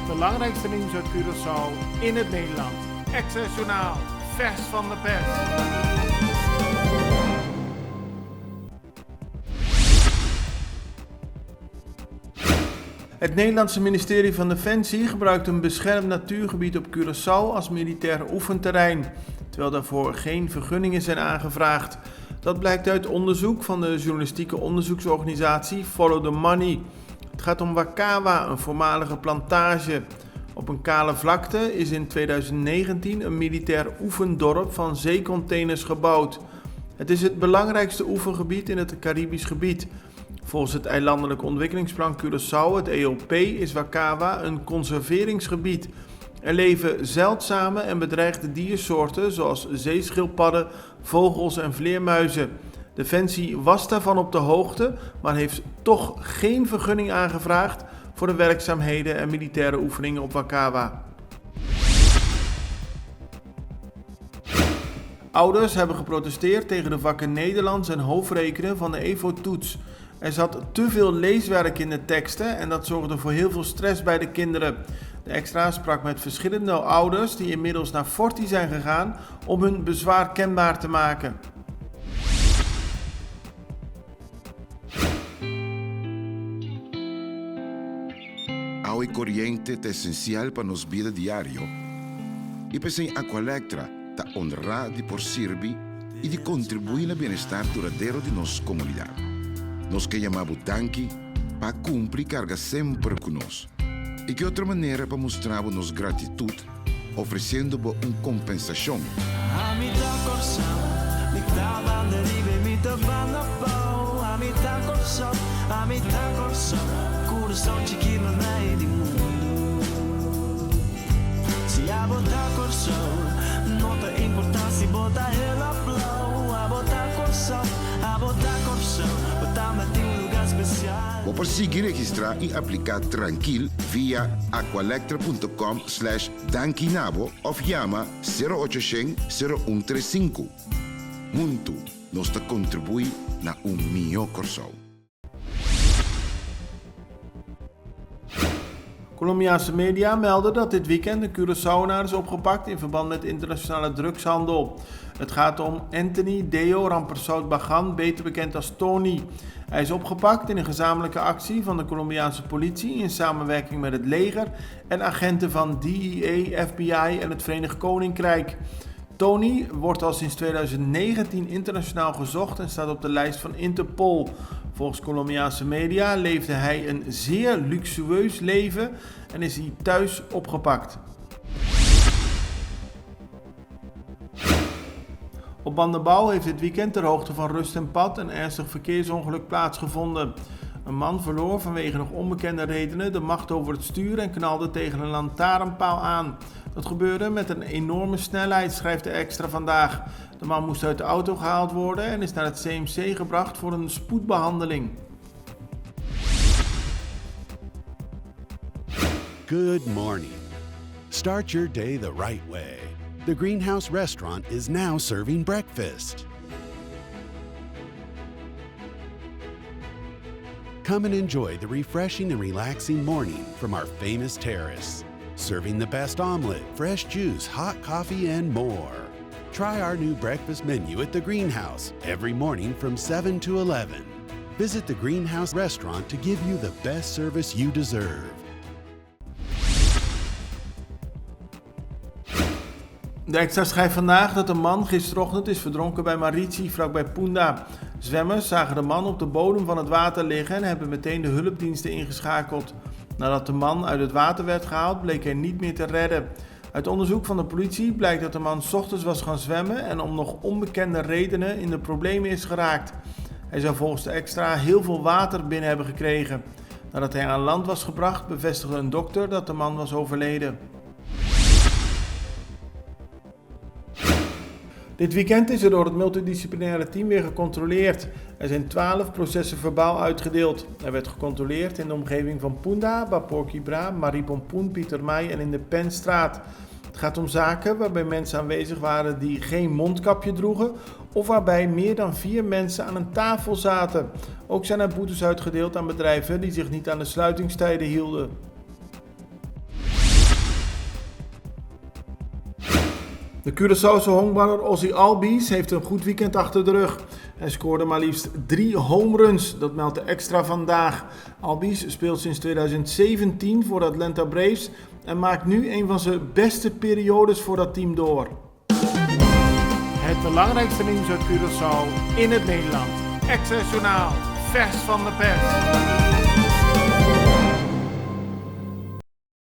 belangrijkste nieuws uit Curaçao in het Nederland. Access Journaal, vers van de pers. Het Nederlandse ministerie van Defensie gebruikt een beschermd natuurgebied op Curaçao als militair oefenterrein, terwijl daarvoor geen vergunningen zijn aangevraagd. Dat blijkt uit onderzoek van de journalistieke onderzoeksorganisatie Follow the Money. Het gaat om Wakawa, een voormalige plantage. Op een kale vlakte is in 2019 een militair oefendorp van zeecontainers gebouwd. Het is het belangrijkste oefengebied in het Caribisch gebied. Volgens het Eilandelijk Ontwikkelingsplan Curaçao, het EOP, is Wakawa een conserveringsgebied. Er leven zeldzame en bedreigde diersoorten zoals zeeschildpadden, vogels en vleermuizen. Defensie was daarvan op de hoogte, maar heeft toch geen vergunning aangevraagd voor de werkzaamheden en militaire oefeningen op Wakawa. Ouders hebben geprotesteerd tegen de vakken Nederlands en hoofdrekenen van de EVO-toets. Er zat te veel leeswerk in de teksten en dat zorgde voor heel veel stress bij de kinderen. De Extra sprak met verschillende ouders die inmiddels naar Forti zijn gegaan om hun bezwaar kenbaar te maken. Agua y corriente é essencial para nos vida diário. E pensei Aqualectra ta honrar de por servir e de contribuir ao bem-estar duradouro de nossa comunidade. Nós que chamamos danke para cumprir carga sempre conosco. E que outra maneira para mostrar nossa gratidão, oferecendo uma compensação. Vou conseguir registrar e aplicar tranquilo via aqualectra.com/dankinabo of chama 0800 0135. Muito nos te contribui na melhor Curaçao. Colombiaanse media melden dat dit weekend een Curaçaoenaar is opgepakt in verband met internationale drugshandel. Het gaat om Anthony Deo Rampersaud Bagan, beter bekend als Tony. Hij is opgepakt in een gezamenlijke actie van de Colombiaanse politie in samenwerking met het leger en agenten van DEA, FBI en het Verenigd Koninkrijk. Tony wordt al sinds 2019 internationaal gezocht en staat op de lijst van Interpol. Volgens Colombiaanse media leefde hij een zeer luxueus leven en is hij thuis opgepakt. Op Bandenbouw heeft dit weekend ter hoogte van Rust en Pad een ernstig verkeersongeluk plaatsgevonden. Een man verloor vanwege nog onbekende redenen de macht over het stuur en knalde tegen een lantaarnpaal aan. Dat gebeurde met een enorme snelheid, schrijft de Extra vandaag. De man moest uit de auto gehaald worden en is naar het CMC gebracht voor een spoedbehandeling. Good morning. Start your day the right way. The Greenhouse Restaurant is now serving breakfast. Come and enjoy the refreshing and relaxing morning from our famous terrace. Serving the best omelet, fresh juice, hot coffee, and more. Try our new breakfast menu at the Greenhouse every morning from 7 to 11. Visit the Greenhouse Restaurant to give you the best service you deserve. De Extra schrijft vandaag dat een man gisterochtend is verdronken bij Marici, vlakbij Punda. Zwemmers zagen de man op de bodem van het water liggen en hebben meteen de hulpdiensten ingeschakeld. Nadat de man uit het water werd gehaald, bleek hij niet meer te redden. Uit onderzoek van de politie blijkt dat de man 's ochtends was gaan zwemmen en om nog onbekende redenen in de problemen is geraakt. Hij zou volgens de Extra heel veel water binnen hebben gekregen. Nadat hij aan land was gebracht, bevestigde een dokter dat de man was overleden. Dit weekend is er door het multidisciplinaire team weer gecontroleerd. Er zijn 12 processen verbaal uitgedeeld. Er werd gecontroleerd in de omgeving van Punda, Baporquibra, Maripompoen, Pietermaai en in de Penstraat. Het gaat om zaken waarbij mensen aanwezig waren die geen mondkapje droegen of waarbij meer dan 4 mensen aan een tafel zaten. Ook zijn er boetes uitgedeeld aan bedrijven die zich niet aan de sluitingstijden hielden. De Curaçaose honkballer Ozzy Albies heeft een goed weekend achter de rug. Hij scoorde maar liefst 3 home runs, dat meldt de Extra vandaag. Albies speelt sinds 2017 voor de Atlanta Braves en maakt nu een van zijn beste periodes voor dat team door. Het belangrijkste nieuws uit Curaçao in het Nederland. Extra Journaal, vers van de pers.